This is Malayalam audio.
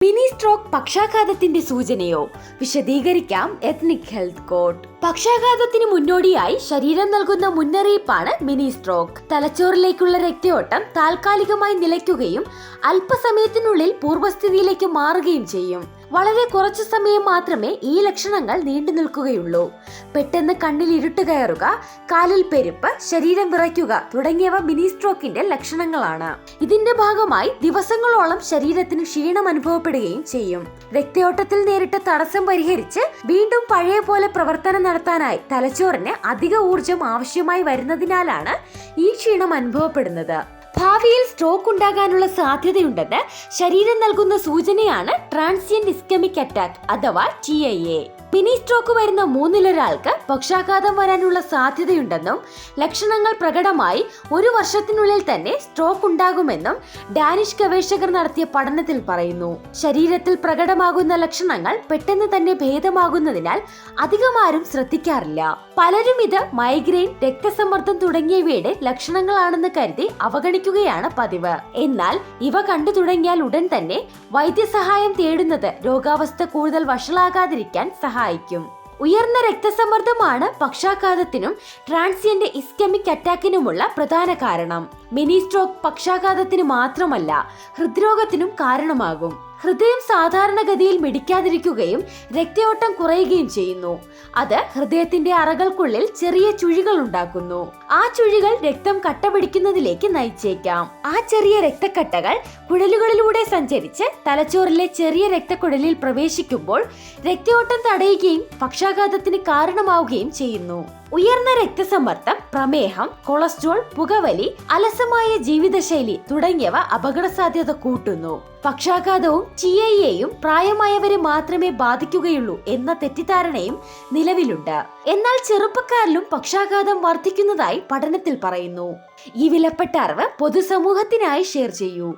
Mini stroke പക്ഷാഘാതത്തിന്റെ സൂചനയോ? വിശദീകരിക്കാം. Ethnic health code. പക്ഷാഘാതത്തിന് മുന്നോടിയായി ശരീരം നൽകുന്ന മുന്നറിയിപ്പാണ് മിനി സ്ട്രോക്ക്. തലച്ചോറിലേക്കുള്ള രക്തയോട്ടം താൽക്കാലികമായി നിലയ്ക്കുകയും അല്പസമയത്തിനുള്ളിൽ പൂർവ്വസ്ഥിതിയിലേക്ക് മാറുകയും ചെയ്യും. വളരെ കുറച്ചു സമയം മാത്രമേ ഈ ലക്ഷണങ്ങൾ നീണ്ടു നിൽക്കുകയുള്ളൂ. പെട്ടെന്ന് കണ്ണിൽ ഇരുട്ട് കയറുക, കാലിൽ പെരുപ്പ്, ശരീരം വിറയ്ക്കുക തുടങ്ങിയവ മിനി സ്ട്രോക്കിന്റെ ലക്ഷണങ്ങളാണ്. ഇതിന്റെ ഭാഗമായി ദിവസങ്ങളോളം ശരീരത്തിന് ക്ഷീണം അനുഭവപ്പെടുകയും ചെയ്യും. രക്തയോട്ടത്തിൽ നേരിട്ട തടസ്സം പരിഹരിച്ച് വീണ്ടും പഴയ പോലെ പ്രവർത്തനം നടത്താനായി തലച്ചോറിന് അധിക ഊർജം ആവശ്യമായി വരുന്നതിനാലാണ് ഈ ക്ഷീണം അനുഭവപ്പെടുന്നത്. ഭാവിയിൽ സ്ട്രോക്ക് ഉണ്ടാകാനുള്ള സാധ്യതയുണ്ടെന്ന് ശരീരം നൽകുന്ന സൂചനയാണ് ട്രാൻസിയന്റ് ഇസ്കെമിക് അറ്റാക്ക് അഥവാ TIA. മിനി സ്ട്രോക്ക് വരുന്ന മൂന്നിലൊരാൾക്ക് പക്ഷാഘാതം വരാനുള്ള സാധ്യതയുണ്ടെന്നും ലക്ഷണങ്ങൾ പ്രകടമായി 1 വർഷത്തിനുള്ളിൽ തന്നെ സ്ട്രോക്ക് ഉണ്ടാകുമെന്നും ഡാനിഷ് ഗവേഷകർ നടത്തിയ പഠനത്തിൽ പറയുന്നു. ശരീരത്തിൽ പ്രകടമാകുന്ന ലക്ഷണങ്ങൾ പെട്ടെന്ന് തന്നെ ഭേദമാകുന്നതിനാൽ അധികമാരും ശ്രദ്ധിക്കാറില്ല. പലരും ഇത് മൈഗ്രെയിൻ, രക്തസമ്മർദ്ദം തുടങ്ങിയവയുടെ ലക്ഷണങ്ങളാണെന്ന് കരുതി അവഗണിക്കുകയാണ് പതിവ്. എന്നാൽ ഇവ കണ്ടു തുടങ്ങിയാൽ ഉടൻ തന്നെ വൈദ്യസഹായം തേടുന്നത് രോഗാവസ്ഥ കൂടുതൽ വഷളാകാതിരിക്കാൻ സഹായിക്കും. ഉയർന്ന രക്തസമ്മർദ്ദമാണ് പക്ഷാഘാതത്തിനും ട്രാൻസിയന്റ് ഇസ്കെമിക് അറ്റാക്കിനുമുള്ള പ്രധാന കാരണം. മിനി സ്ട്രോക്ക് പക്ഷാഘാതത്തിന് മാത്രമല്ല, ഹൃദ്രോഗത്തിനും കാരണമാകും. ഹൃദയം സാധാരണഗതിയിൽ മിടിക്കാതിരിക്കുകയും രക്തയോട്ടം കുറയുകയും ചെയ്യുന്നു. അത് ഹൃദയത്തിന്റെ അറകൾക്കുള്ളിൽ ചെറിയ ചുഴികൾ ഉണ്ടാക്കുന്നു. ആ ചുഴികൾ രക്തം കട്ടപിടിക്കുന്നതിലേക്ക് നയിച്ചേക്കാം. ആ ചെറിയ രക്തക്കട്ടകൾ കുഴലുകളിലൂടെ സഞ്ചരിച്ച് തലച്ചോറിലെ ചെറിയ രക്തക്കുഴലിൽ പ്രവേശിക്കുമ്പോൾ രക്തയോട്ടം തടയുകയും പക്ഷാഘാതത്തിന് കാരണമാവുകയും ചെയ്യുന്നു. ഉയർന്ന രക്തസമ്മർദ്ദം, പ്രമേഹം, കൊളസ്ട്രോൾ, പുകവലി, അലസമായ ജീവിതശൈലി തുടങ്ങിയവ അപകട സാധ്യത കൂട്ടുന്നു. പക്ഷാഘാതവും TIAയും പ്രായമായവരെ മാത്രമേ ബാധിക്കുകയുള്ളൂ എന്ന തെറ്റിദ്ധാരണയും നിലവിലുണ്ട്. എന്നാൽ ചെറുപ്പക്കാരിലും പക്ഷാഘാതം വർദ്ധിക്കുന്നതായി പഠനത്തിൽ പറയുന്നു. ഈ വിലപ്പെട്ട അറിവ് പൊതുസമൂഹത്തിനായി ഷെയർ ചെയ്യൂ.